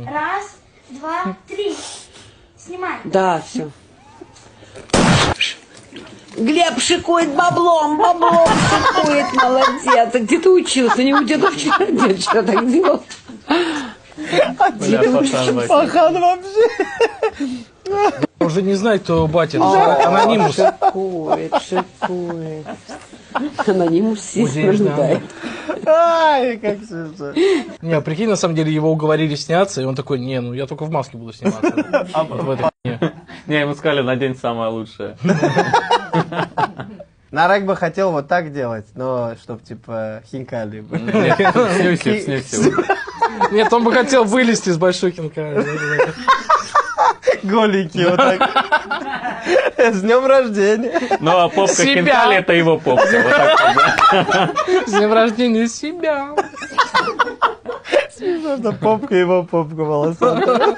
Раз, два, три. Снимай. Да, все. Глеб шикует баблом шикует, молодец. А где ты учился? Не у деда вчера, дед вчера так делал. Пахан вообще. Уже не знает, кто батя. Анонимус. Шикует. Анонимус сесть наблюдает. Ай, как смешно. Не, прикинь, на самом деле его уговорили сняться, и он такой, не, ну я только в маске буду сниматься. В этой хуйне. Не, ему сказали, надень самое лучшее. Нарек бы хотел вот так делать, но чтоб типа хинкали бы. Снюсил. Нет, он бы хотел вылезти с большой хинкали. Голенький вот так. С днем рождения. Ну, а попка Себя. Хинкали — это его попка. Вот так вот. С днем рождения себя. Смешно, что попка его попка волосатая.